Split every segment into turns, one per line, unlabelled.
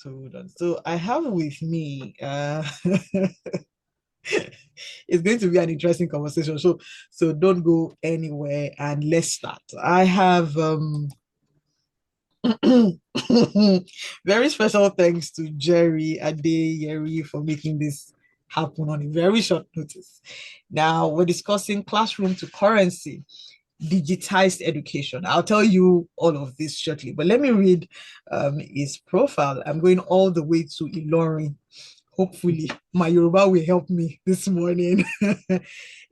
So hold on. So I have with me it's going to be an interesting conversation. So don't go anywhere and let's start. I have very special thanks to Jerry Adeyeri for making this happen on a very short notice. Now we're discussing classroom to currency, digitized education. I'll tell you all of this shortly, but let me read his profile. I'm going all the way to Ilorin. Hopefully, my Yoruba will help me this morning.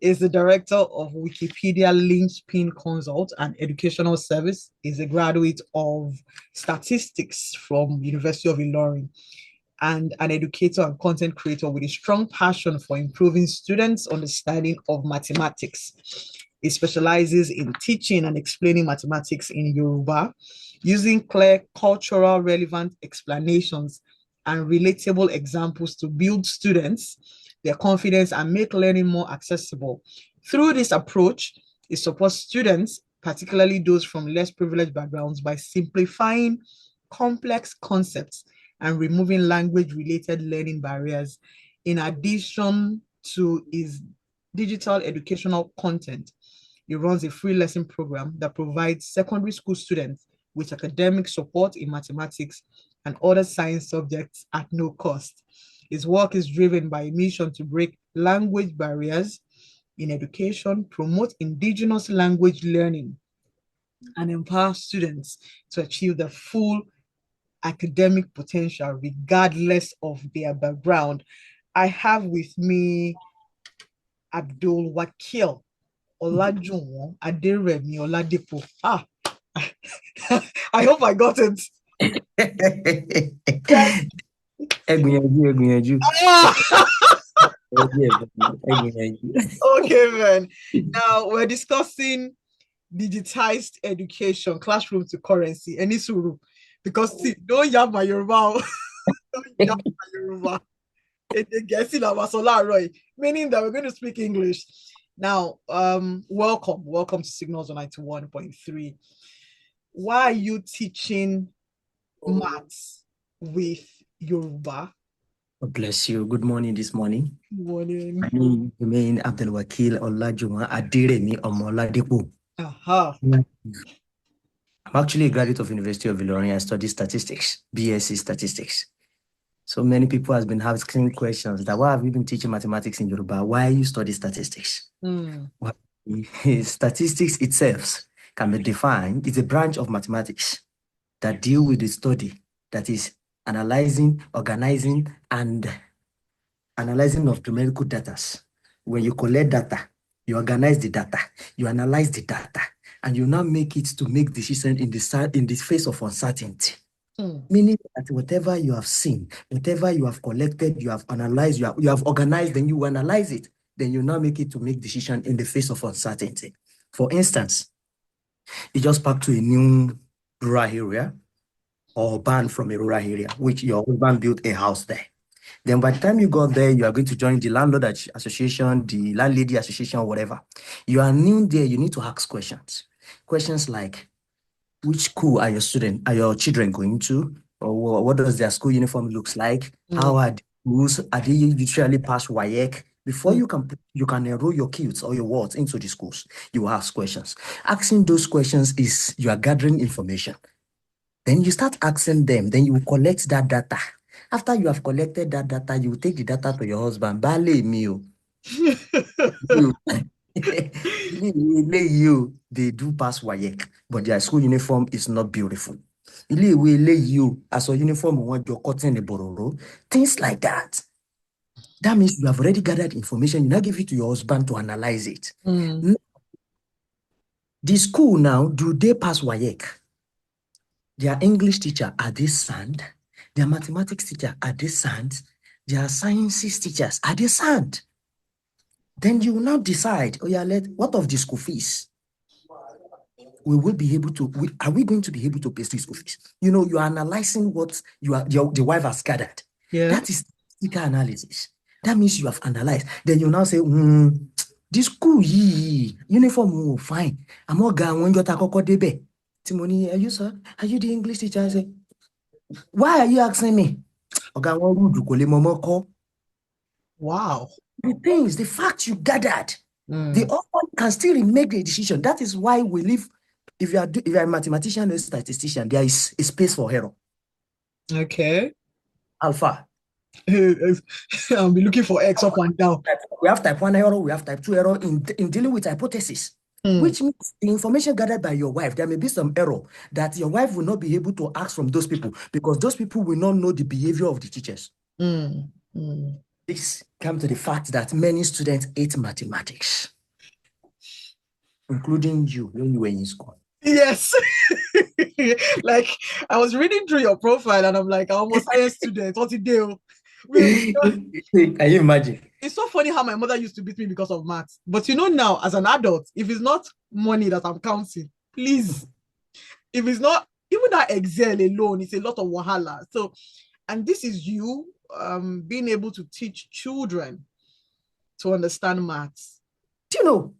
Is the director of Weakypedia Linchpin Consult and Educational Service. Is a graduate of statistics from University of Ilorin and an educator and content creator with a strong passion for improving students' understanding of mathematics. He specializes in teaching and explaining mathematics in Yoruba using clear, cultural relevant explanations and relatable examples to build students, their confidence, and make learning more accessible. Through this approach, it supports students, particularly those from less privileged backgrounds, by simplifying complex concepts and removing language-related learning barriers. In addition to his digital educational content, he runs a free lesson program that provides secondary school students with academic support in mathematics and other science subjects at no cost. His work is driven by a mission to break language barriers in education, promote indigenous language learning, and empower students to achieve their full academic potential regardless of their background. I have with me Abdulwakeel Olajuwon Aderemi Oladepo. I hope I got it. Okay, man. Now we're discussing digitized education, classroom to currency. Any suru? Because see, don't yam my Yoruba. Don't yam my Yoruba. Meaning that we're going to speak English. Now, welcome to Signals 91.3. Why are you teaching maths with Yoruba?
God bless you. Good morning this morning.
Good morning.
My name is Abdulwakeel Olajuwon Aderemi Oladepo. I'm actually a graduate of University of Ilorin. I study statistics, BSc statistics. So many people have been asking questions that why have you been teaching mathematics in Yoruba? Why you study statistics? Statistics itself can be defined. It's a branch of mathematics that deal with the study that is analyzing, organizing, and analyzing of numerical data. When you collect data, you organize the data, you analyze the data, and you now make it to make decisions in the face of uncertainty. Meaning that whatever you have seen, whatever you have collected, you have analyzed, you have organized, then you analyze it, then you now make it to make decisions in the face of uncertainty. For instance, you just pack to a new rural area or ban from a rural area, which your husband built a house there. Then by the time you got there, you are going to join the landlord association, the landlady association, whatever. You are new there, you need to ask questions. Questions like, which school are your children going to? Or what does their school uniform looks like? How are the schools? Are they usually pass WAEC? Before you can enroll your kids or your wards into the schools, you ask questions. Asking those questions is you are gathering information. Then you start asking them, then you collect that data. After you have collected that data, you take the data to your husband. Bale meal. They do pass WAEC, but their school uniform is not beautiful. As a uniform, you're cutting the bororo. Things like that. That means you have already gathered information. You now give it to your husband to analyze it. The school now, do they pass WAEC? Their English teacher, are they sound? Their mathematics teacher, are they sound? Their sciences teachers, are they sound? Then you will now decide, what of the school fees? Are we going to be able to pay the school fees? You are analyzing what the wife has gathered.
Yeah.
That is statistical analysis. That means you have analyzed. Then you now say, this school uniform fine. I'm not going to go debe. Timoni, are you the English teacher? I say, Why are you asking me? Okay,
Wow.
the things, the facts you gathered, the
Mm.
author can still make the decision. That is why we live. If you are a mathematician or a statistician, there is a space for error.
Okay.
Alpha.
I'll be looking for X up and down.
We have type 1 error, we have type 2 error in dealing with hypothesis, which means the information gathered by your wife, there may be some error that your wife will not be able to ask from those people because those people will not know the behavior of the teachers. This comes to the fact that many students hate mathematics, including you when you were in school.
Yes. Like I was reading through your profile and I'm like, I'm a science student. What's it do?
Can you imagine?
It's so funny how my mother used to beat me because of maths. But you know, now as an adult, if it's not money that I'm counting, please, if it's not even that Excel alone, it's a lot of wahala. So, and this is you being able to teach children to understand maths.
Do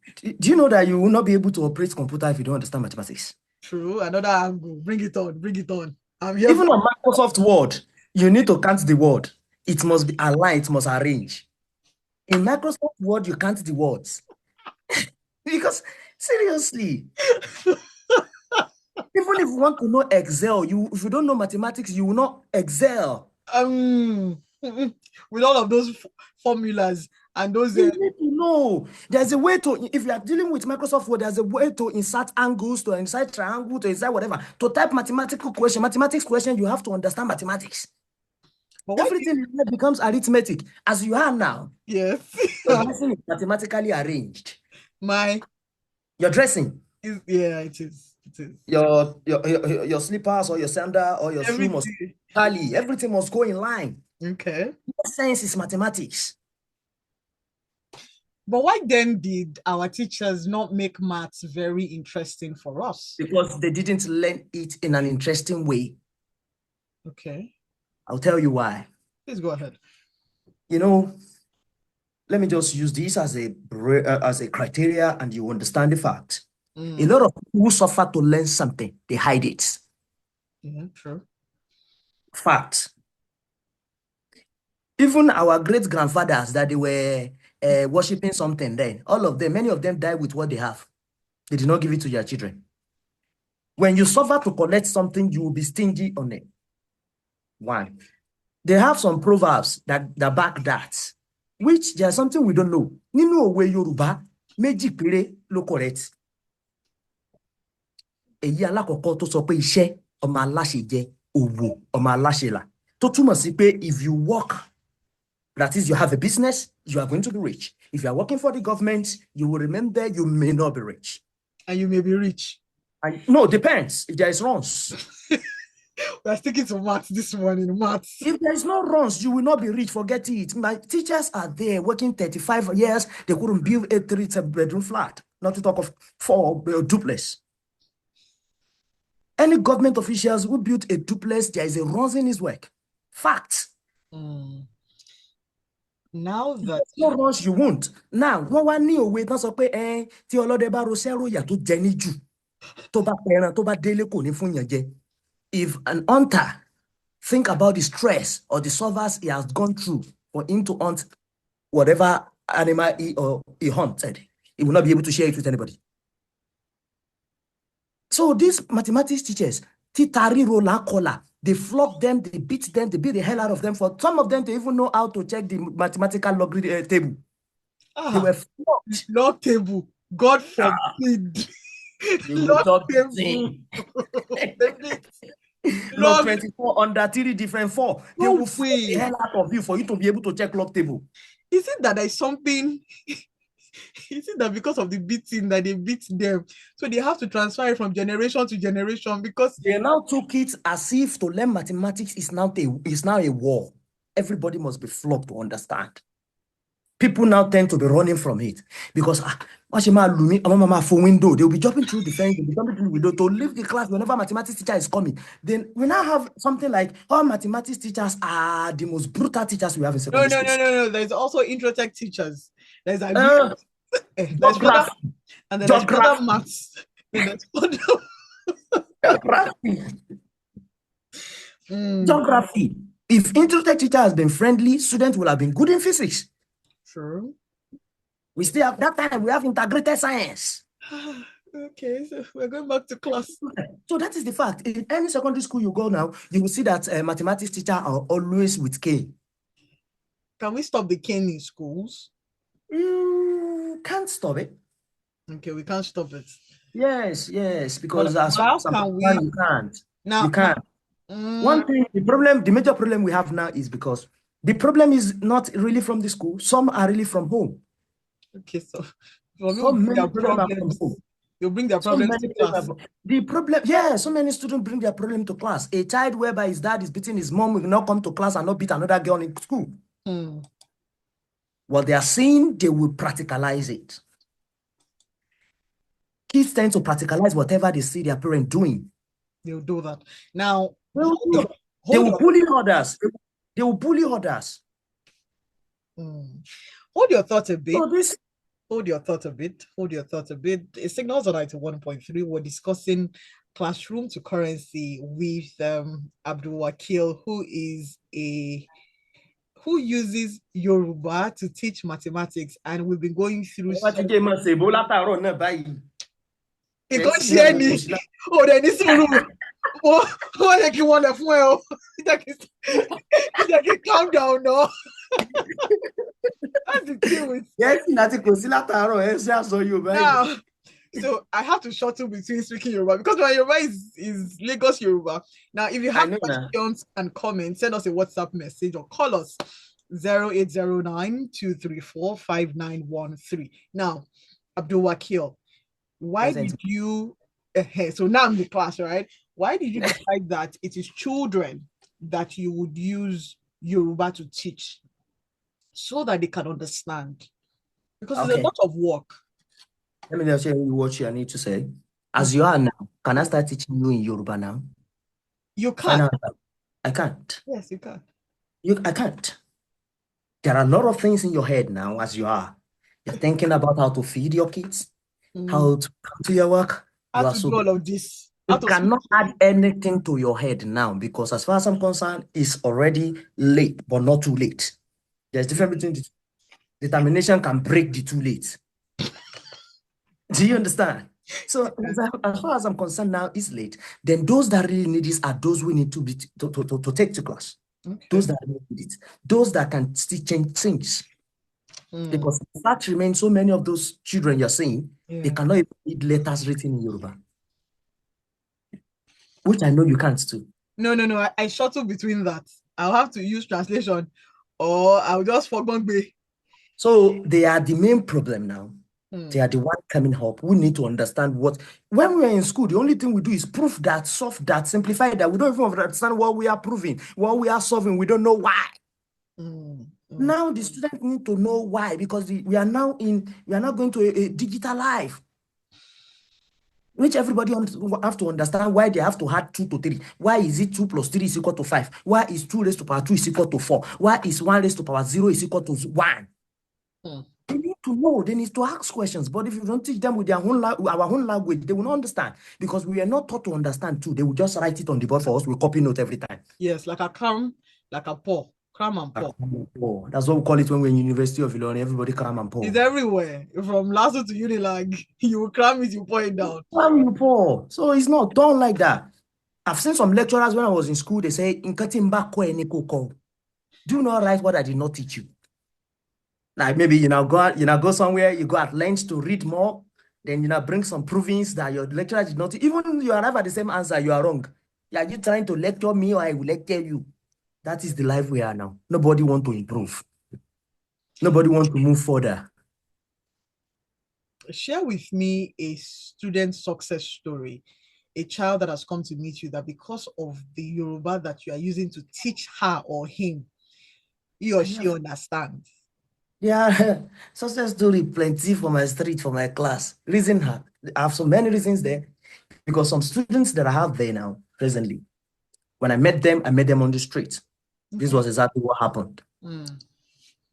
you know that you will not be able to operate computer if you don't understand mathematics?
True. Another angle. Bring it on. Bring it on. I'm here.
Even on Microsoft Word, you need to count the word. It must be aligned, it must arrange. In Microsoft Word, you count the words. Because seriously, even if you want to know Excel, if you don't know mathematics, you will not excel.
With all of those formulas and those
you need to know. There's a way to, if you are dealing with Microsoft Word, there's a way to insert angles, to insert triangle, to insert whatever. To type mathematics question, you have to understand mathematics. But everything becomes arithmetic as you are now.
Yes.
Your dressing is mathematically arranged. Your dressing.
Yeah, it is. It is.
Your slippers or your sandal or your shoe must tally. Everything must go in line.
Okay.
Science is mathematics.
But why then did our teachers not make maths very interesting for us?
Because they didn't learn it in an interesting way.
Okay.
I'll tell you why.
Please go ahead.
Let me just use this as a criteria and you understand the fact. A lot of people who suffer to learn something, they hide it.
Yeah, true.
Fact. Even our great-grandfathers that they were worshipping something then, many of them died with what they have. They did not give it to their children. When you suffer to collect something, you will be stingy on it. One. They have some proverbs that back that, which there's something we don't know. Nínú òwe Yoruba, méjì péré ló correct. Èyí alákọ̀ọ́kọ́ tó sọ pé iṣẹ́ ọmọ aláṣẹ jẹ, òwò ọmọ aláṣẹ là. Tó túmọ̀ sí pé if you work, that is, you have a business, you are going to be rich. If you are working for the government, you will remember you may not be rich.
And you may be rich.
No, depends. If there is runs.
We are sticking to maths this morning, maths.
If there is no runs, you will not be rich. Forget it. My teachers are there working 35 years. They couldn't build a 3-bedroom flat. Not to talk of 4 duplex. Any government officials who built a duplex, there is a runs in his work. Fact.
Now that
no runs, you won't. Now, one one ní òwe tán sọ pé tí ọlọ́dẹ bá ro sẹ́rò ìyà tó jẹ ní jù tó bá pẹran tó bá délé kò ní fún yàn jẹ. If an hunter think about the stress or the service he has gone through for him to hunt whatever animal he hunted, he will not be able to share it with anybody. So these mathematics teachers, titari rola kola, they flog them, they beat the hell out of them. For some of them to even know how to check the mathematical log table. They were flogged.
Log table. God forbid.
Log table. Log 24 under 3 different 4. They will flog the hell out of you for you to be able to check log table.
Is it that there's something? Is it that because of the beating that they beat them, so they have to transfer it from generation to generation? Because
they now took it as if to learn mathematics is now a war. Everybody must be flogged to understand. People now tend to be running from it because window, they'll be jumping through the fence, they'll be jumping through the window to leave the class whenever mathematics teacher is coming. Then we now have something like all mathematics teachers are the most brutal teachers we have in secondary school.
No. There's also intro-tech teachers. There's further and then there's further maths.
Geography. If Intro-Tech teacher has been friendly, students will have been good in physics.
True.
We still have that time, we have integrated science.
Okay, so we're going back to class.
So that is the fact. In any secondary school you go now, you will see that mathematics teacher are always with K.
Can we stop the cane in schools?
You can't stop it.
Okay, we can't stop it.
Yes, because as
how
far
can
as
we
you can't.
now?
You can't. One thing, the major problem we have now is because the problem is not really from the school. Some are really from home.
Okay, so for
So
me,
many
their
children are from
problems.
home.
They'll bring their
So
problems
many
to
children
class.
the problem, yeah, so many students bring their problem to class. A child whereby his dad is beating his mom will not come to class and not beat another girl in school. What they are saying, they will practicalize it. Kids tend to practicalize whatever they see their parent doing.
They'll do that. Now,
they will bully others. They will bully others.
Hold your thought a bit.
So
Hold your thought a bit. It signals on 91.3. We're discussing classroom to currency with Abdulwakeel, who uses Yoruba to teach mathematics, and we've been going through. Because she any oh then this room. Oh, like you want to fuel. Calm down, no. That's the thing with now. So I have to shuttle between speaking Yoruba because my Yoruba is Lagos Yoruba. Now, if you have questions and comments, send us a WhatsApp message or call us 0809-234-5913. Now, Abdulwakeel, why did you so now I'm the class, right? Why did you decide that it is children that you would use Yoruba to teach so that they can understand? Because it's a lot of work.
Let me just tell you what you need to say. As you are now, can I start teaching you in Yoruba now?
You can't.
I can't.
Yes, you can.
I can't. There are a lot of things in your head now as you are. You're thinking about how to feed your kids, how to come to your work.
How to do all of this.
You cannot add anything to your head now because as far as I'm concerned, it's already late, but not too late. There's a difference between determination can break the too late. Do you understand? So as far as I'm concerned now, it's late. Then those that really need this are those we need to take to class. Okay. Those that need it. Those that can still change things. Because the fact remains, so many of those children you're seeing, they cannot even read letters written in Yoruba. Which I know you can't too.
No. I shuttle between that. I'll have to use translation or I'll just forget.
So they are the main problem now. They are the one coming up. We need to understand when we're in school, the only thing we do is prove that, solve that, simplify that. We don't even understand what we are proving, what we are solving. We don't know why. Now the students need to know why, because we are now going to a digital life, which everybody have to understand why they have to add 2 to 3. Why is it 2 plus 3 is equal to 5? Why is 2 raised to power 2 is equal to 4? Why is 1 raised to power 0 is equal to 1? They need to know. They need to ask questions. But if you don't teach them with our own language, they will not understand, because we are not taught to understand too. They will just write it on the board for us. We copy note every time.
Yes, like a cram, like a pour. Cram and pour.
That's what we call it when we're in University of Ilorin. Everybody cram and pour.
It's everywhere. From Lasso to Unilag, you cram it, you pour it down.
Cram, you pour. So it's not done like that. I've seen some lecturers when I was in school, they say, do not write what I did not teach you. Like maybe go somewhere, you go at length to read more, then bring some provings that your lecturer did not. Even you arrive at the same answer, you are wrong. Are you trying to lecture me or I will lecture you? That is the life we are now. Nobody wants to improve. Nobody wants to move further.
Share with me a student success story, a child that has come to meet you that because of the Yoruba that you are using to teach her or him, he or she understands.
Yeah, success story plenty for my street, for my class. Reason I have so many reasons there, because some students that I have there now presently, when I met them on the street. Okay. This was exactly what happened.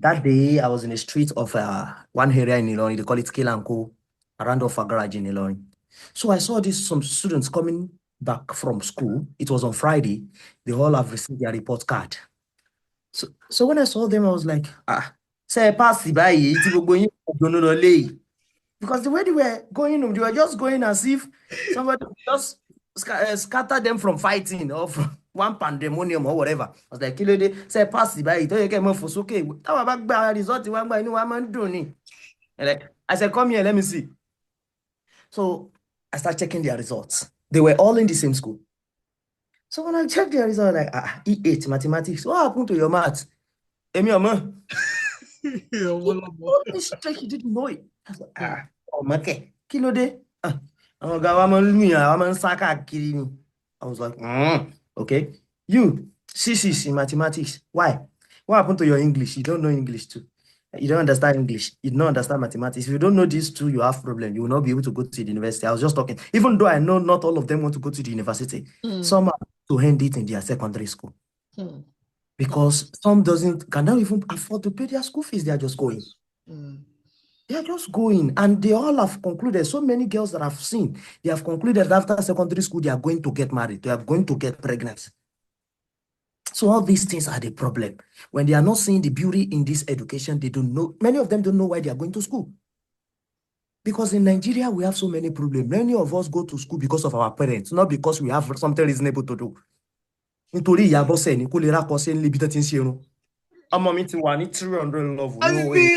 That day I was in the street of one area in Ilorin, they call it Kilanko, around off a garage in Ilorin. So I saw some students coming back from school. It was on Friday. They all have received their report card. So when I saw them, I was like, say pass the by because the way they were going, they were just going as if somebody just scattered them from fighting or from one pandemonium or whatever. I was like, kilo de say pass the by it. You get more for okay. That back by result one by one doing. Like I said, come here, let me see. So I started checking their results. They were all in the same school. So when I checked their results, like E8 mathematics, what happened to your maths? Emi Omo. He didn't know it. I was like, okay, kilo de. I was like, okay. You, CCs in mathematics. Why? What happened to your English? You don't know English too. You don't understand English. You don't understand mathematics. If you don't know these two, you have problem. You will not be able to go to the university. I was just talking. Even though I know not all of them want to go to the university, some are to hand it in their secondary school. Because some cannot even afford to pay their school fees. They are just going. They are just going. And they all have concluded, so many girls that I've seen, they have concluded that after secondary school, they are going to get married. They are going to get pregnant. So all these things are the problem. When they are not seeing the beauty in this education, they don't know. Many of them don't know why they are going to school. Because in Nigeria, we have so many problems. Many of us go to school because of our parents, not because we have something reasonable to do. Nítorí ìyá bọ́sẹ̀ ni kó lè rákọsẹ́ nílé ibi tó ti ń ṣe irun. Ọmọ mi ti wà ní 300 level. No way.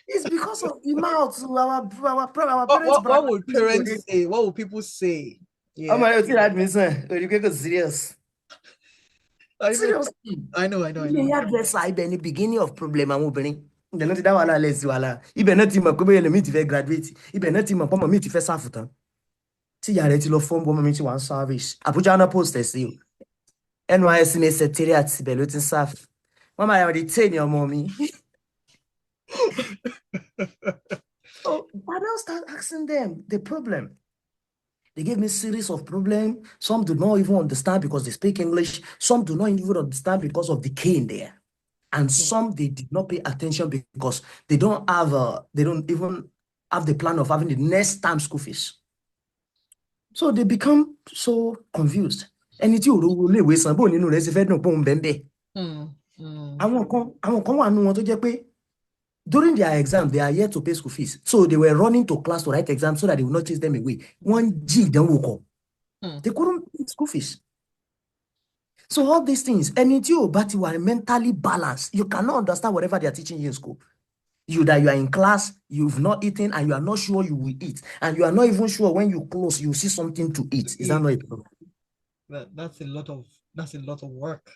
It's because of the mouth. Our parents.
What would parents say? What would people say?
Yeah. Oh my God, admission. You get serious. Seriously.
I know.
Yeah, that's in the beginning of problem. I'm opening. The not that wala less wala. Ibe not team ko be le meet graduate. Ibe not team ko meet first half tan. Ti ya re ti lo form bo meet one service. Abuja na post see. NYSC ne secretariat be lo tin serve. Mama I already train your mommy. So I don't start asking them the problem. They gave me a series of problems. Some do not even understand because they speak English. Some do not even understand because of the K in there. And some they did not pay attention because they don't even have the plan of having the next time school fees. So they become so confused. And it's you who waste some bone, you know, there's a fed no bone bembe. I won't to just pay. During their exam, they are yet to pay school fees. So they were running to class to write exams so that they will not chase them away. One G then woke up. They couldn't pay school fees. So all these things, and it's you, but you are mentally balanced. You cannot understand whatever they are teaching you in school. That you are in class, you've not eaten, and you are not sure you will eat. And you are not even sure when you close, you see something to eat. Is that not a problem?
That's a lot of work.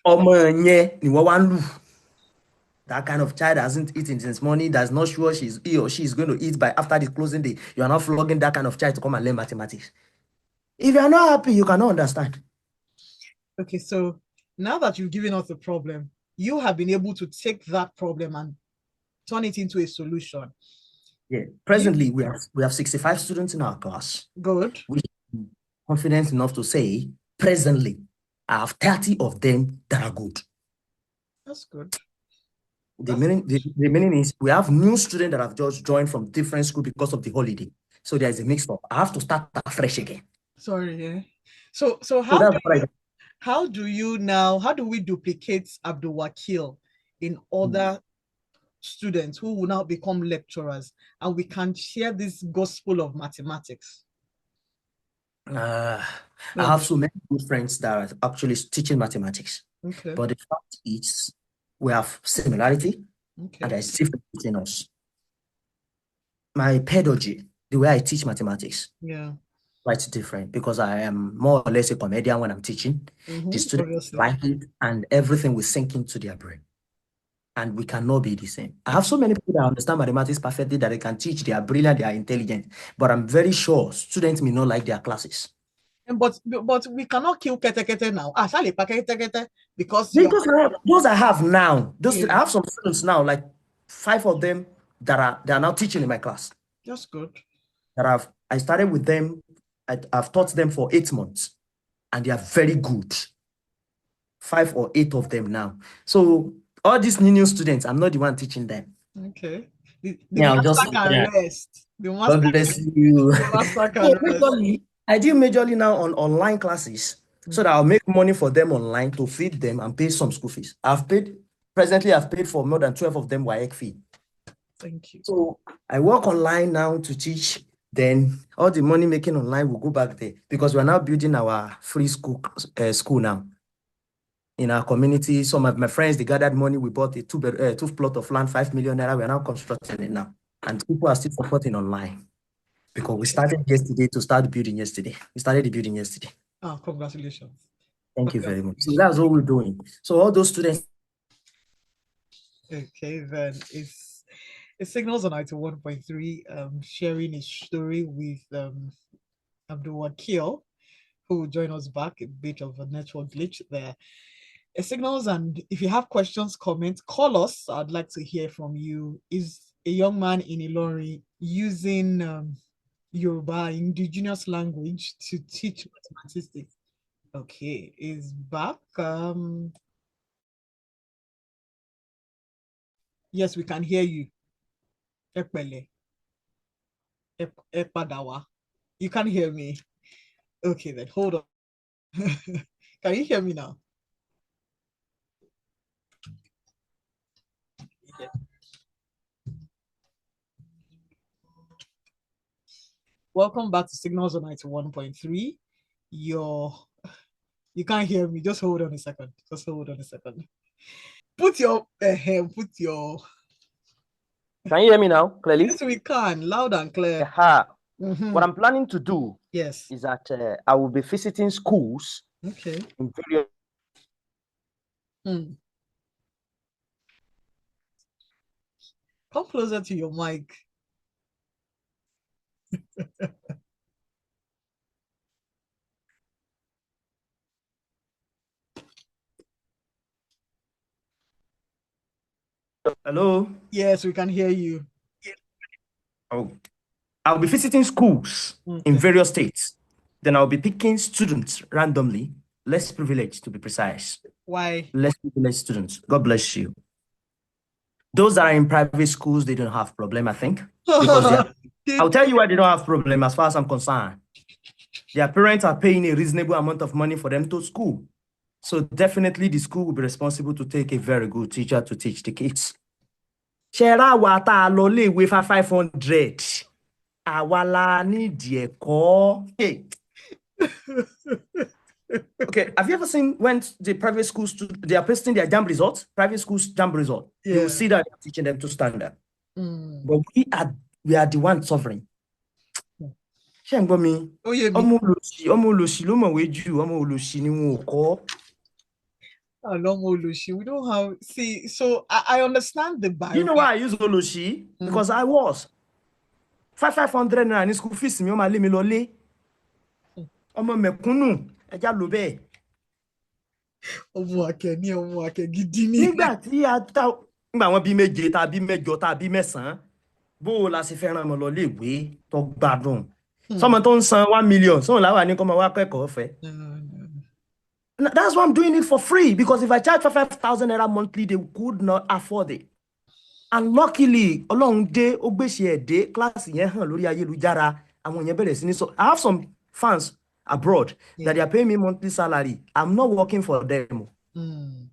That kind of child hasn't eaten since morning, that's not sure he or she is going to eat by after the closing day. You are not flogging that kind of child to come and learn mathematics. If you are not happy, you cannot understand.
Okay, so now that you've given us the problem, you have been able to take that problem and turn it into a solution.
Yeah. Presently, we have 65 students in our class.
Good.
We're confident enough to say, presently, I have 30 of them that are good.
That's good.
The meaning is we have new students that have just joined from different schools because of the holiday. So there is a mix up. I have to start afresh again.
Sorry, yeah. So how do we duplicate Abdulwakeel in other students who will now become lecturers and we can share this gospel of mathematics?
I have so many good friends that are actually teaching mathematics.
Okay.
But the fact is we have similarity and there's difference between us. My pedagogy, the way I teach mathematics, quite different because I am more or less a comedian when I'm teaching. The students like it and everything will sink into their brain. And we cannot be the same. I have so many people that understand mathematics perfectly that they can teach, they are brilliant, they are intelligent. But I'm very sure students may not like their classes.
But we cannot kill kete now. Because
those I have now, I have some students now, like 5 of them they are now teaching in my class.
That's good.
I started with them. I've taught them for 8 months, and they are very good. 5 or 8 of them now. So all these new students, I'm not the one teaching them.
Okay. The master can rest.
God bless you.
The master can rest.
I deal majorly now on online classes so that I'll make money for them online to feed them and pay some school fees. Presently I've paid for more than 12 of them WAEC fee.
Thank you.
So I work online now to teach. Then all the money making online will go back there because we're now building our free school now. In our community, some of my friends, they gathered money. We bought a two plot of land, 5 million naira. We are now constructing it now. And people are still supporting online because we started yesterday to start building yesterday. We started the building yesterday.
Oh, congratulations.
Thank you very much. So that's what we're doing. So all those students.
Okay, then it signals on 91.3, sharing his story with Abdulwakeel, who will join us back. A bit of a network glitch there. It signals, and if you have questions, comments, call us. I'd like to hear from you. Is a young man in Ilorin using Yoruba, indigenous language, to teach mathematics? Okay, is back. Yes, we can hear you. Epele. Epadawa. You can hear me. Okay, then hold on. Can you hear me now? Yeah. Welcome back to Signals on 91.3. You can't hear me. Just hold on a second. Just hold on a second. Put your
Can you hear me now clearly?
Yes, we can. Loud and clear.
What I'm planning to do is that I will be visiting schools.
Okay.
In various
Come closer to your mic.
Hello?
Yes, we can hear you.
Oh. I'll be visiting schools in various states. Then I'll be picking students randomly, less privileged to be precise.
Why?
Less privileged students. God bless you. Those that are in private schools, they don't have problem, I think. Because I'll tell you why they don't have problem as far as I'm concerned. Their parents are paying a reasonable amount of money for them to school. So definitely the school will be responsible to take a very good teacher to teach the kids. Shera wata lole we for 500. Awala nídìí ẹ̀kọ́. Hey. Okay, have you ever seen when the private schools they are posting their JAMB results, private schools JAMB result? Yeah. You will see that they're teaching them to standard. But we are the ones suffering. Ṣé ń gbọ́ mi? Ọmọ olòṣì ló mọ̀wé jù, ọmọ olòṣì ni wọn ò kọ́.
We don't have. See, so I understand the bio.
You know why I use Oloshi? Because I was 500 naira ní school fees mi, ó máa lé mi lọ lé. Ọmọ mẹ̀kúnnù ẹja ló bẹ́ẹ̀.
Ọmọ akẹ́ gidi ni.
Nígbà wọn bí méje tàbí mẹ́jọ tàbí mẹ́sàn-án bó o la ṣe fẹ́ràn ọmọ lọ léèwé tó gbádùn. Sọmọ tó ń san 1 million sóhun láwà ní kó máa wá kẹ́kọ̀ọ́ ọ̀fẹ́. That's why I'm doing it for free, because if I charge for 5,000 naira monthly, they could not afford it. And luckily, along day, class lórí ayélujára, àwọn yẹn bẹ̀rẹ̀ sí ní so I have some fans abroad that they are paying me monthly salary. I'm not working for them. I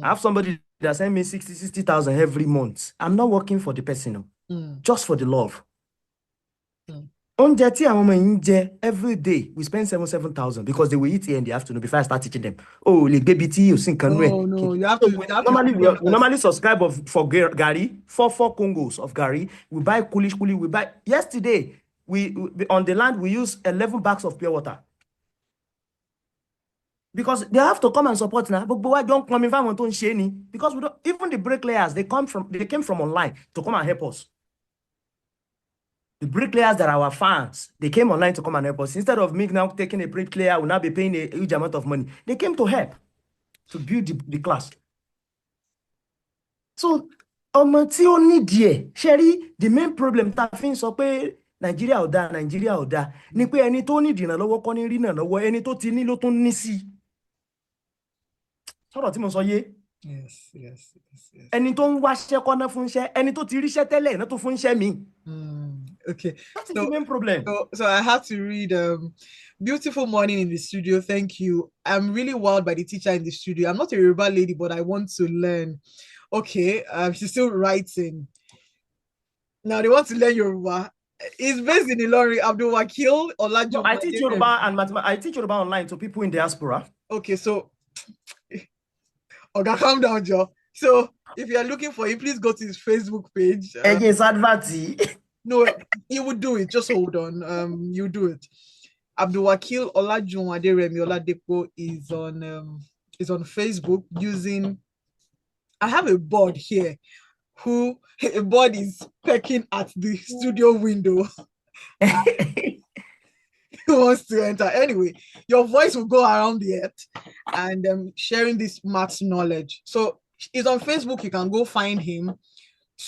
have somebody that send me 60,000 every month. I'm not working for the person, just for the love. Every day we spend 7,000 because they will eat here in the afternoon before I start teaching them. Oh, like baby tea, you sing can
no, you have to.
We normally subscribe for Gary, 4 Congos of Gary. We buy coolish. We buy yesterday. We on the land we use 11 bags of pure water because they have to come and support now. But why don't come in because we don't, even the bricklayers they came from online to come and help us. The bricklayers that are our fans, they came online to come and help us. Instead of me now taking a bricklayer, will now be paying a huge amount of money. They came to help to build the class. So, Sherry, the main problem that things so pé Nigeria ò dá ni pé ẹni tó need ìrànlọ́wọ́ kọ́ ní rí ìrànlọ́wọ́ ẹni tó ti ní ló tún ní sí. Sọ̀rọ̀ tí mo sọ yé.
Yes.
Ẹni tó ń wáṣẹ́ kọ́ná fún iṣẹ́, ẹni tó ti ríṣẹ́ tẹ́lẹ̀ náà tó fún iṣẹ́ mi.
Okay.
That is the main problem.
So I have to read beautiful morning in the studio. Thank you. I'm really wowed by the teacher in the studio. I'm not a Yoruba lady, but I want to learn. Okay, she's still writing. Now they want to learn Yoruba. It's based in Ilorin. Abdulwakeel
No,
Olajuwon
I teach
Aderemi.
Yoruba and mathematics. I teach Yoruba online to people in diaspora.
Okay, so okay, calm down, Joe. So if you are looking for him, please go to his Facebook page.
Against adverti.
No, he would do it. Just hold on. You do it. Abdulwakeel Olajuwon Aderemi Oladepo is on Facebook using. I have a board here. A board is pecking at the studio window. Who wants to enter? Anyway, your voice will go around the earth and sharing this maths knowledge. So he's on Facebook. You can go find him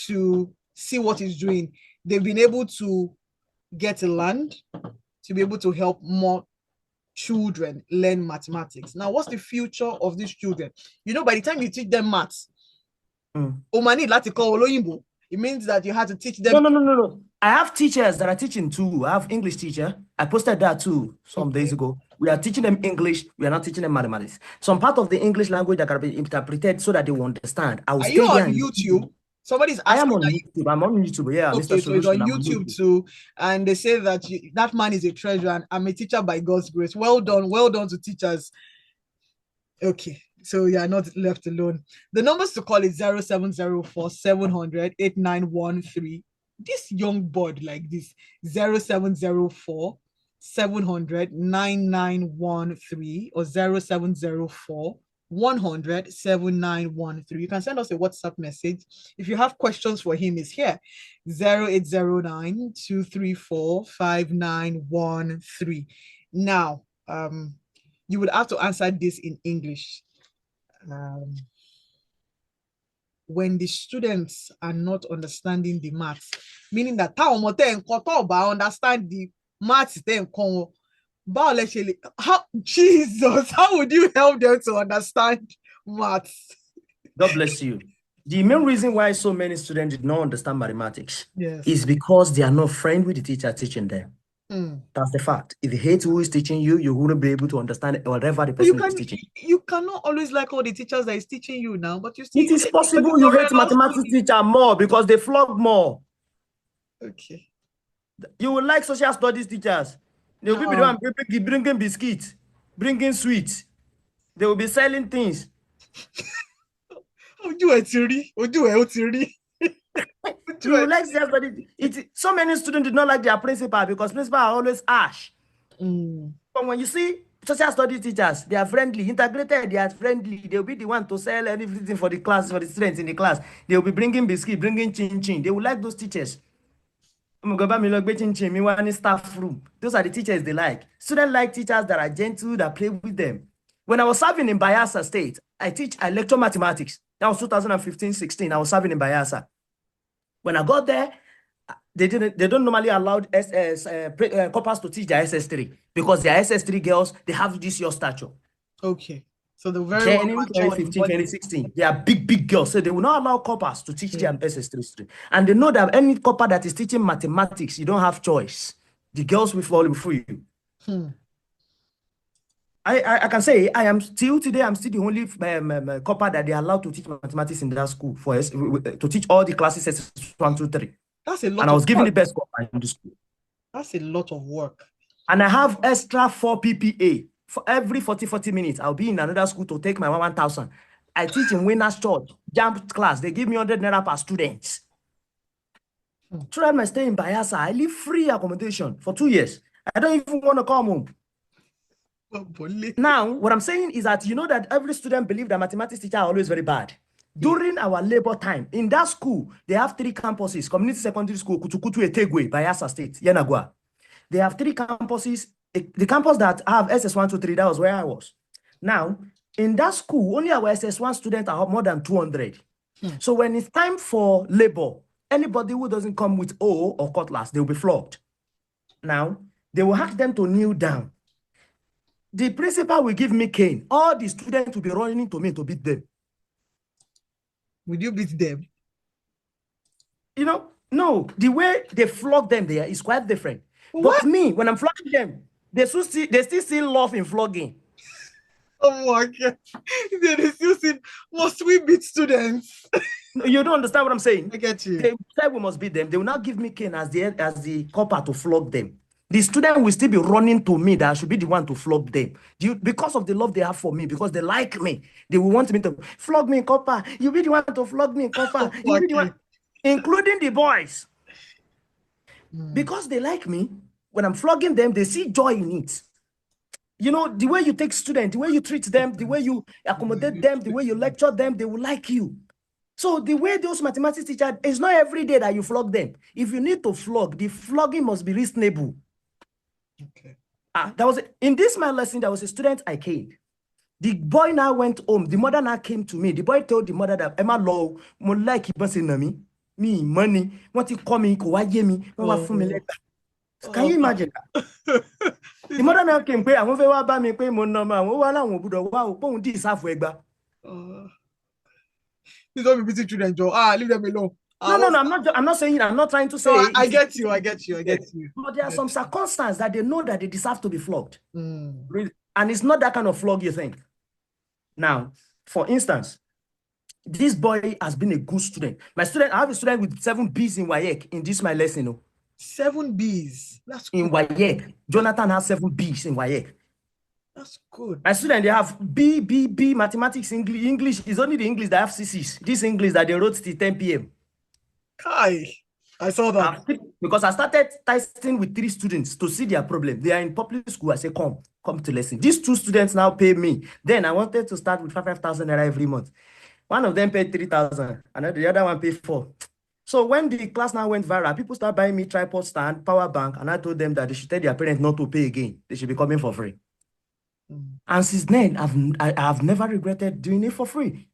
to see what he's doing. They've been able to get a land to be able to help more children learn mathematics. Now, what's the future of these children? You know, by the time you teach them maths, it means that you have to teach them.
No. I have teachers that are teaching too. I have English teacher. I posted that too some days ago. We are teaching them English. We are not teaching them mathematics. Some part of the English language that can be interpreted so that they will understand. I will
Are
stay
you
there
on YouTube? Somebody's
I am
asking.
on YouTube. I'm on YouTube. Yeah,
Okay,
Mr.
so it's
Solution.
on YouTube too, and they say that that man is a treasure, and I'm a teacher by God's grace. Well done to teachers. Okay, so you are not left alone. The numbers to call is 0704 700 8913. This young board like this 0704 700 9913 or 0704 100 7913. You can send us a WhatsApp message. If you have questions for him, is here 0809 234 5913. Now, you would have to answer this in English. When the students are not understanding the maths, meaning that understand the maths, how Jesus, how would you help them to understand maths?
God bless you. The main reason why so many students did not understand mathematics
Yes.
is because they are not friends with the teacher teaching them. That's the fact. If you hate who is teaching you, you wouldn't be able to understand whatever the person is teaching.
You cannot always like all the teachers that is teaching you now, but you still.
It is possible you hate mathematics teacher more because they flog more.
Okay.
You will like social studies teachers. They will be the one bringing biscuits, bringing sweets. They will be selling things.
You like
social studies. So many students did not like their principal because principal are always harsh. But when you see social studies teachers, they are friendly, integrated, they are friendly. They'll be the one to sell everything for the class, for the students in the class. They'll be bringing biscuit, bringing chin. They will like those teachers. Staff room. Those are the teachers they like. Students like teachers that are gentle, that play with them. When I was serving in Bayelsa State, I lecture mathematics. That was 2015-16. I was serving in Bayelsa. When I got there, they don't normally allow coppers to teach their SS3 because their SS3 girls, they have this your stature.
Okay. So the very
then in 2015, 2016, they are big girls. So they will not allow coppers to teach their SS3 students. And they know that any copper that is teaching mathematics, you don't have choice. The girls will fall before you. I can say I'm still the only copper that they are allowed to teach mathematics in that school to teach all the classes SS1, 2, 3.
That's a lot.
And I was given the best copper in the school.
That's a lot of work.
And I have extra 4 PPA. For every 40 minutes, I'll be in another school to take my 1,000. I teach in Winners Church, jump class. They give me 100 naira per student. Throughout my stay in Bayelsa, I live free accommodation for 2 years. I don't even want to come home. Now, what I'm saying is that you know that every student believes that mathematics teachers are always very bad. During our labor time, in that school, they have 3 campuses. Community Secondary School, Kutukutu Etegwe, Bayelsa State, Yanagwa. They have 3 campuses. The campus that have SS1, 2, 3, that was where I was. Now, in that school, only our SS1 students are more than 200. So when it's time for labor, anybody who doesn't come with O or cutlass, they will be flogged. Now, they will ask them to kneel down. The principal will give me cane. All the students will be running to me to beat them.
Would you beat them?
You know, No, the way they flog them there is quite different.
What?
But me, when I'm flogging them, they still see love in flogging.
Oh my God. They still see, must we beat students?
You don't understand what I'm saying?
I get you.
They said we must beat them. They will not give me cane as the copper to flog them. The student will still be running to me that I should be the one to flog them. Because of the love they have for me, because they like me, they will want me to flog me, copper. You be the one to flog me, copper. You be the one, including the boys. Because they like me, when I'm flogging them, they see joy in it. You know, the way you take students, the way you treat them, the way you accommodate them, the way you lecture them, they will like you. So the way those mathematics teachers, it's not every day that you flog them. If you need to flog, the flogging must be reasonable.
Okay.
In this my lesson, there was a student I came. The boy now went home. The mother now came to me. The boy told the mother that Emma Law, more like me money, want to call me, me, Can you imagine that? The mother now came, I won't buy me, pay more number, wow, this half egba.
These don't be busy children, Joe. Leave them alone.
No, I'm not saying, I'm not trying to say.
No, I get you.
But there are some circumstances that they know that they deserve to be flogged. And it's not that kind of flog you think. Now, for instance, this boy has been a good student. I have a student with 7 B's in WAEC in this my lesson.
7 B's. That's good.
In WAEC. Jonathan has 7 B's in WAEC.
That's good.
My student, they have B, mathematics, English. It's only the English that have CCs. This English that they wrote till 10 p.m.
Hi. I saw that.
Because I started testing with 3 students to see their problem. They are in public school. I say, come to lesson. These 2 students now pay me. Then I wanted to start with 5,000 naira every month. One of them paid 3,000 and the other one paid 4. So when the class now went viral, people start buying me tripod stand, power bank, and I told them that they should tell their parents not to pay again. They should be coming for free. And since then, I've never regretted doing it for free.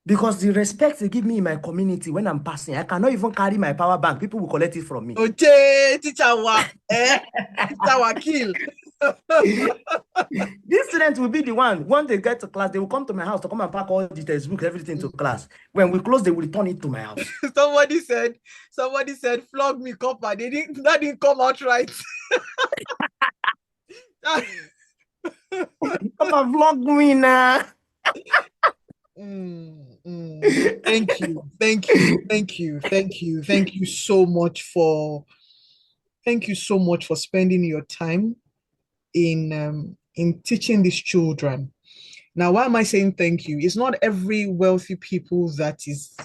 Because the respect they give me in my community when I'm passing, I cannot even carry my power bank. People will collect it from me.
Okay, teacher Wakeel.
These students will be the one. When they get to class, they will come to my house to come and pack all the textbooks, everything to class. When we close, they will return it to my house.
Somebody said, flog me, copper. That didn't come out right.
Come and vlog me now.
Thank you so much for spending your time in teaching these children. Now, why am I saying thank you? It's not every wealthy people that is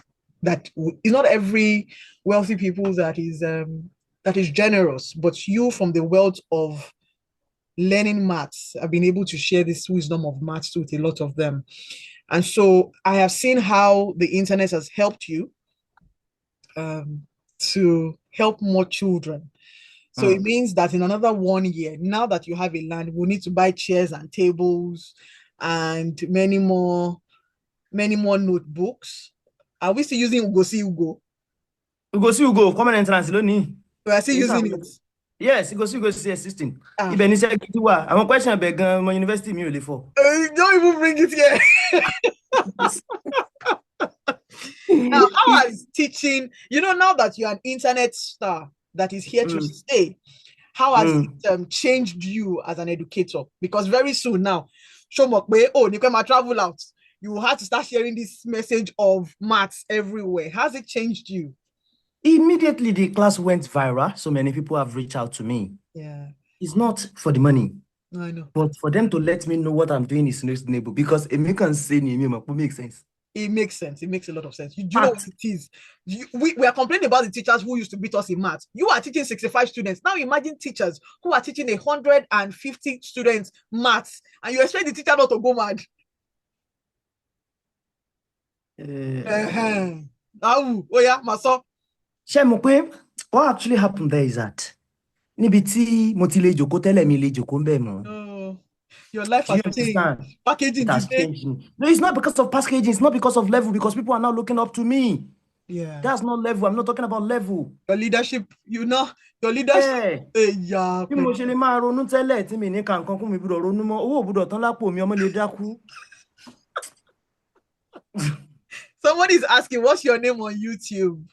generous, but you, from the wealth of learning maths, have been able to share this wisdom of maths with a lot of them. And so I have seen how the internet has helped you to help more children. So it means that in another 1 year, now that you have a land, we'll need to buy chairs and tables and many more notebooks. Are we still using Ugosi Ugo?
Ugosi Ugo, common entrance,
we are still using it.
Yes, Ugosi Ugo is assisting. Even if I'm a question about my university me for.
Don't even bring it here. Now, how is teaching, now that you're an internet star that is here to stay, how has it changed you as an educator? Because very soon now, Nikema travel out, you will have to start sharing this message of maths everywhere. Has it changed you? Immediately
the class went viral. So many people have reached out to me.
Yeah.
It's not for the money.
No, I know.
But for them to let me know what I'm doing is reasonable, because it makes sense.
It makes sense. It makes a lot of sense. You know what it is. We are complaining about the teachers who used to beat us in maths. You are teaching 65 students. Now imagine teachers who are teaching 150 students maths, and you expect the teacher not to go mad. Oh yeah, Maso.
What actually happened there is that
your life has changed. Packaging today.
No, it's not because of packaging. It's not because of level. Because people are now looking up to me.
Yeah,
that's not level. I'm not talking about level.
Your leadership, your leadership. Yeah. Somebody is asking, what's your name on YouTube?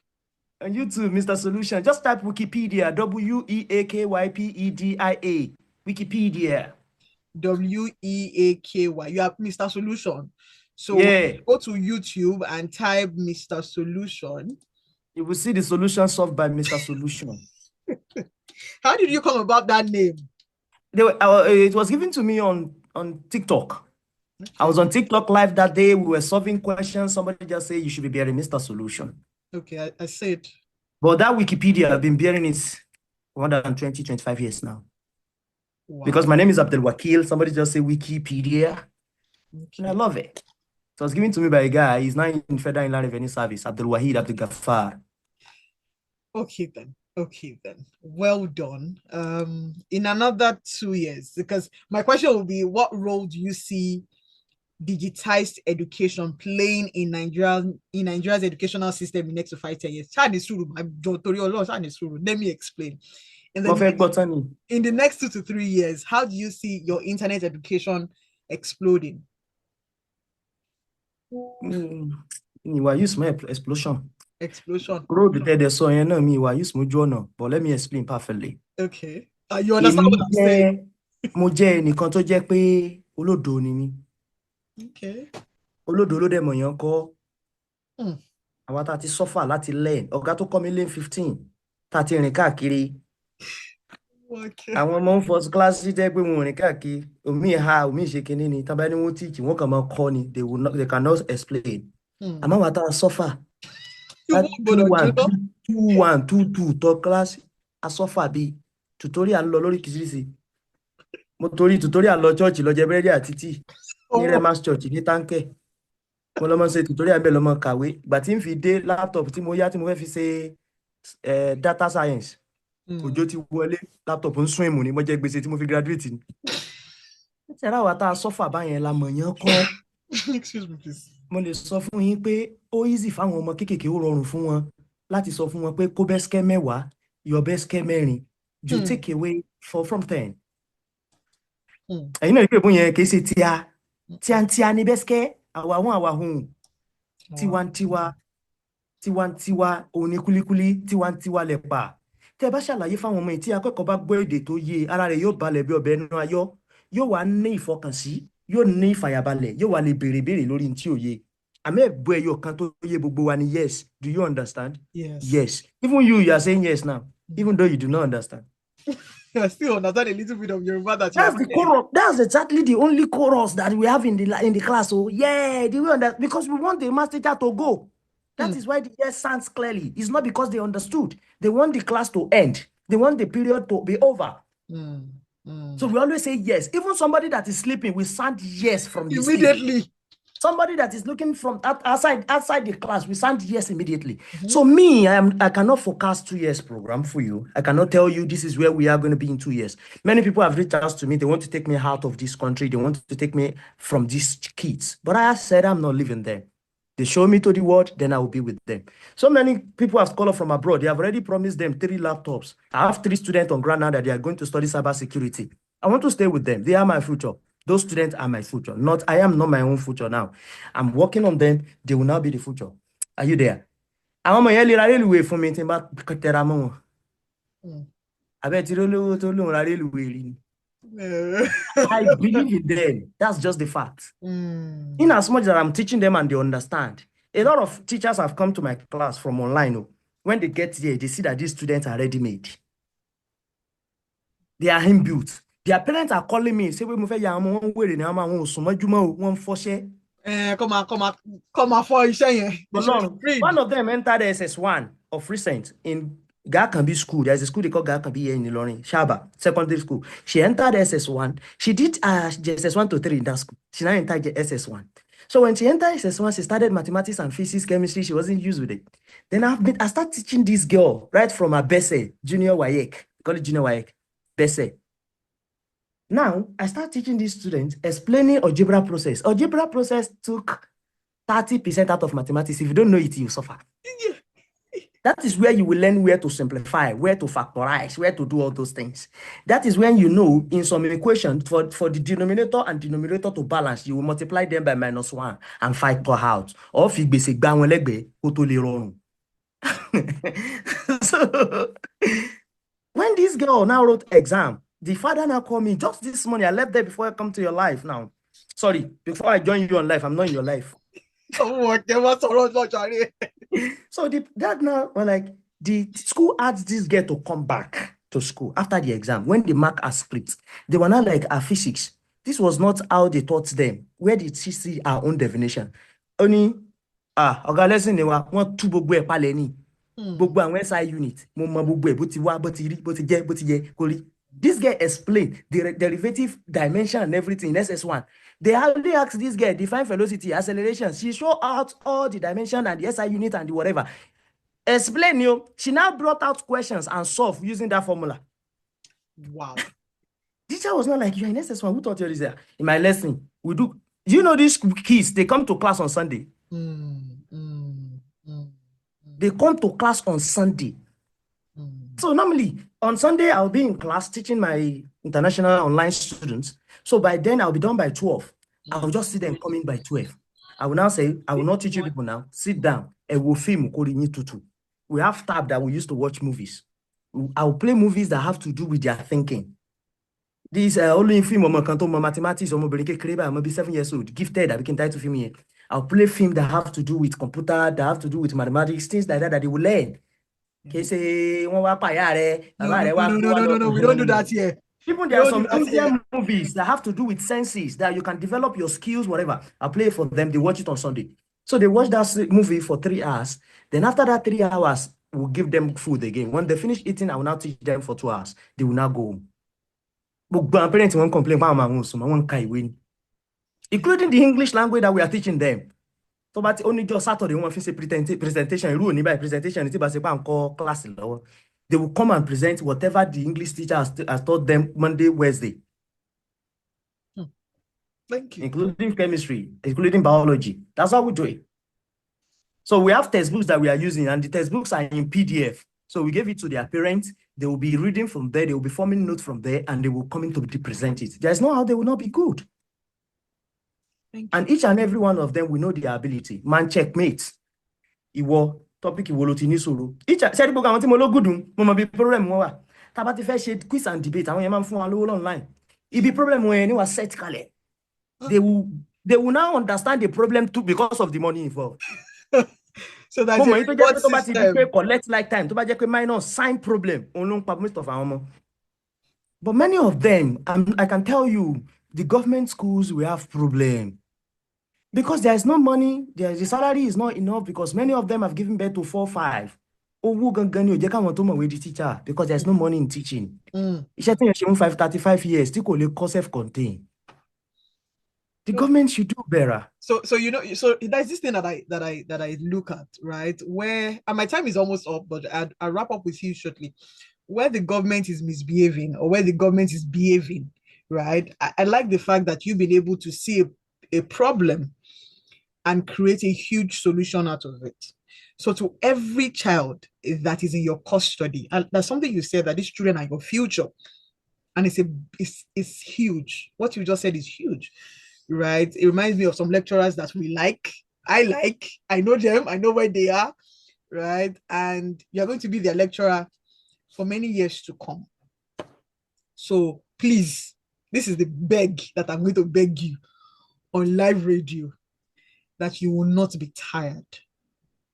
On YouTube, Mr. Solution. Just type Wikipedia, Weakypedia. Wikipedia.
Weaky. You have Mr. Solution. So
Yeah.
go to YouTube and type Mr. Solution.
You will see the solution solved by Mr. Solution.
How did you come about that name?
It was given to me on TikTok. Okay. I was on TikTok live that day. We were solving questions. Somebody just said you should be bearing Mr. Solution.
Okay, I said.
But that Wikipedia, I've been bearing it more than 20, 25 years now. Wow. Because my name is Abdulwakeel. Somebody just say Wikipedia. Okay. And I love it. So it was given to me by a guy. He's now in Federal Inland Revenue Service, Abdulwahid Abdulgafar.
Okay then. Well done. In another 2 years, because my question will be, what role do you see digitized education playing in Nigeria's educational system in the next 5 10 years? Let me explain. In the next 2 to 3 years, how do you see your internet education exploding?
Use my explosion.
But
let me explain perfectly.
Okay. You understand what I'm saying? Okay.
Olódo ló dẹ̀ mọ̀yàn kọ́. Àwa tá ti suffer láti learn. Ọ̀gá tó kọ́ mi lane 15. Tá ti rìn káàkiri. Àwọn ọmọ first class jẹ́ pé wọn rìn káàkiri. Omi ṣe kinní ni. Tá bá ní wọ́n teach, wọ́n kàn máa kọ́ ni. They cannot explain. Àmọ́ àwa tá suffer. 2-1, 2-2 to class a suffer bí tutorial lọ lórí kìsìrìsì. Mo torí tutorial lọ church lọ jẹ búrẹ́dì àti tea. Ní Remas Church ní Tánkẹ́. Mo lọ mọ́ ṣe tutorial bẹ́ẹ̀ lọ mọ́ kàwé. Ìgbà tí ń fi dé laptop tí mo yá tí mo fẹ́ fi ṣe data science. Òjò ti wọlé, laptop ń swim ni mo jẹ gbèsè tí mo fi graduate ni. Ṣẹ̀rá wa tá suffer báyẹn la mọ̀yàn kọ́.
Excuse me please.
Mo lè sọ fún yín pé ó easy fáwọn ọmọ kéékèèké ó rọrùn fún wọn láti sọ fún wọn pé kó bẹ́sikẹ́ 10, yọ bẹ́sikẹ́ 4. You take away from 10. Ẹ̀yin náà rí pé bóyá kìí ṣe tíá ní bẹ́sikẹ́ àwàhùn tiwantiwa òní kúlíkúlí tiwantiwa lẹ̀pà. Tẹ́ bá ṣàlàyé fáwọn ọmọ tí akẹ́kọ̀ọ́ bá gbọ́ èdè tó yé, ara rẹ̀ yóò balẹ̀ bí ọbẹ̀ ẹnu ayọ̀, yóò wá ní ìfọkànsí, yóò ní ìfàyàbalẹ̀, yóò wá lè béèrè lórí tí ò yé. Àmọ́ ẹ̀bù ẹyọ kan tó yé gbogbo wa ni yes. Do you understand? Yes. Even you are saying yes now, even though you do not understand.
I still understand a little bit of Yoruba that
that's the chorus. That's exactly the only chorus that we have in the class. So yeah, do we understand? Because we want the master teacher to go. That is why the yes sounds clearly. It's not because they understood. They want the class to end. They want the period to be over. So we always say yes. Even somebody that is sleeping will sound yes from the
immediately.
Sleep. Somebody that is looking from outside the class, we sound yes immediately. So me, I cannot forecast 2 years program for you. I cannot tell you this is where we are going to be in 2 years. Many people have reached out to me. They want to take me out of this country. They want to take me from these kids. But I said I'm not living there. They show me to the world, then I will be with them. So many people have called from abroad. They have already promised them 3 laptops. I have 3 students on ground now that they are going to study cybersecurity. I want to stay with them. They are my future. Those students are my future. I am not my own future now. I'm working on them. They will now be the future. Are you there? I believe in them. That's just the fact. In as much that I'm teaching them and they understand. A lot of teachers have come to my class from online. When they get there, they see that these students are ready-made. They are inbuilt. Their parents are calling me, say, come on, for one of them entered SS1 of recent in Gakambi school. There's a school they call Gakambi here in Ilorin, Shaba, secondary school. She entered SS1. She did SS1 to 3 in that school. She now entered SS1. So when she entered SS1, she started mathematics and physics, chemistry. She wasn't used with it. Then I started teaching this girl right from her Bese, junior Wayek, call it junior Wayek, Bese. Now, I start teaching these students, explaining algebra process. Algebra process took 30% out of mathematics. If you don't know it, you suffer. That is where you will learn where to simplify, where to factorize, where to do all those things. That is when you know in some equation, for the denominator and denominator to balance, you will multiply them by -1 and find per out. Or if you basic So when this girl now wrote exam, the father now called me just this morning. I left there before I come to your life now. Sorry, before I join you on life, I'm not in your life.
Oh, okay, what's all right?
So the dad now were like, the school asked this girl to come back to school after the exam. When the mark are split, they were not like our physics. This was not how they taught them. Where did she see our own definition? Only ọ̀gá lesson ni wa wọ́n tú gbogbo ẹ̀ palẹ̀ ni. Gbogbo àwọn SI unit mo mọ gbogbo ẹ̀ bó ti wá bó ti rí bó ti jẹ́ bó ti yẹ kó rí. This girl explained the derivative dimension and everything in SS1. They hardly asked this girl define velocity, acceleration. She showed out all the dimension and the SI unit and the whatever. Explain you. She now brought out questions and solved using that formula.
Wow.
Teacher was not like, you're in SS1. Who taught you this? In my lesson, we do. You know these kids, they come to class on Sunday. They come to class on Sunday. So normally on Sunday, I'll be in class teaching my international online students. So by then I'll be done by 12. I'll just see them coming by 12. I will now say, I will not teach you people now. Sit down and we'll film. We have tab that we used to watch movies. I'll play movies that have to do with their thinking. These only film mathematics or I'm be 7 years old, gifted that we can try to film here. I'll play film that have to do with computer, that have to do with mathematics, things like that they will learn. Okay, say
No, we don't do that here.
Even there are some Indian movies that have to do with senses that you can develop your skills, whatever. I play for them. They watch it on Sunday. So they watch that movie for 3 hours. Then after that 3 hours, we'll give them food again. When they finish eating, I will now teach them for 2 hours. They will now go home. But parents won't complain about including the English language that we are teaching them. So but only just Saturday, one say presentation, by presentation, class. They will come and present whatever the English teacher has taught them Monday, Wednesday.
Thank you.
Including chemistry, including biology. That's how we do it. So we have textbooks that we are using, and the textbooks are in PDF. So we gave it to their parents. They will be reading from there. They will be forming notes from there, and they will come in to present it. There's no how they will not be good. And each and every one of them will know their ability. Man, checkmate. Iwo topic iwo lo ti ní sọ̀rọ̀. Each said book àwọn tí mo lo gudun, mo mọ bí problem wọn wà. Tá bá ti fẹ́ ṣe quiz and debate, àwọn yẹn máa ń fún wa lówó online. Ibi problem wọn yẹn ni wà set kalẹ̀. They will now understand the problem too because of the money involved.
So that's
it. Collect lifetime. To bá jẹ́ pé minor sign problem. Most of our But many of them, I can tell you, the government schools will have problem. Because there is no money, the salary is not enough because many of them have given birth to 4, 5. Because there's no money in teaching. 35 years, self-contained. The government should do better.
So there's this thing that I look at, right? Where, and my time is almost up, but I'll wrap up with you shortly. Where the government is misbehaving or where the government is behaving, right? I like the fact that you've been able to see a problem and create a huge solution out of it. So to every child that is in your custody, and that's something you said, that these children are your future, and it's huge. What you just said is huge, right? It reminds me of some lecturers that I know them, I know where they are, right? And you're going to be their lecturer for many years to come. So please, this is the beg that I'm going to beg you on live radio, that you will not be tired.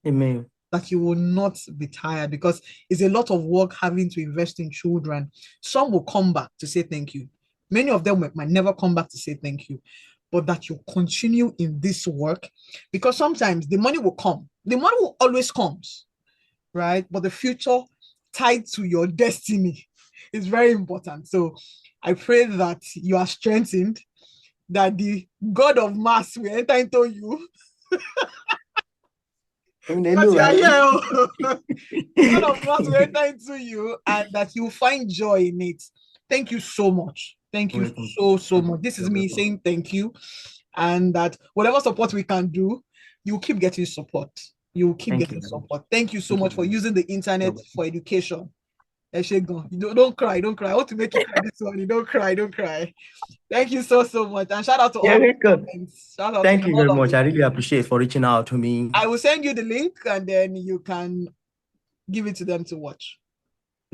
Amen.
That you will not be tired, because it's a lot of work having to invest in children. Some will come back to say thank you. Many of them might never come back to say thank you, but that you continue in this work, because sometimes the money will come. The money will always comes, right? But the future tied to your destiny is very important. So I pray that you are strengthened, that the God of mass will enter into you. God of mass will enter into you, and that you find joy in it. Thank you so much. Thank you so much. This is me saying thank you, and that whatever support we can do, you keep getting support. You keep getting support. Thank you so much for using the internet for education. Don't cry. I want to make you cry this one. Don't cry. Thank you so much. And shout out to all.
Thank you very much. I really appreciate for reaching out to me.
I will send you the link, and then you can give it to them to watch.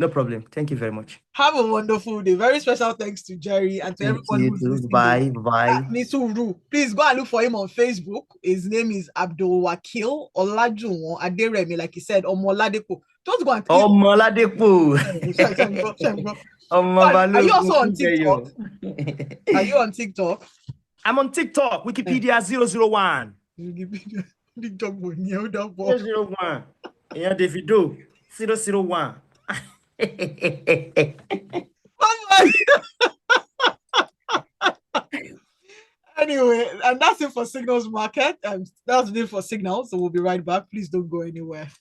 No problem. Thank you very much.
Have a wonderful day. Very special thanks to Jerry and to
Thank
everyone
you
who's
too.
listening.
Bye.
Please go and look for him on Facebook. His name is Abdulwakeel Olajuwon Aderemi, like he said, Oladepo. Just go and click.
Oladepo.
Are you also on TikTok? Are you on TikTok?
I'm on TikTok. Weakypedia 001.
Wikipedia
001. Yeah, Davido 001.
Anyway, and that's it for Signals Market. That's it for Signals. So we'll be right back. Please don't go anywhere.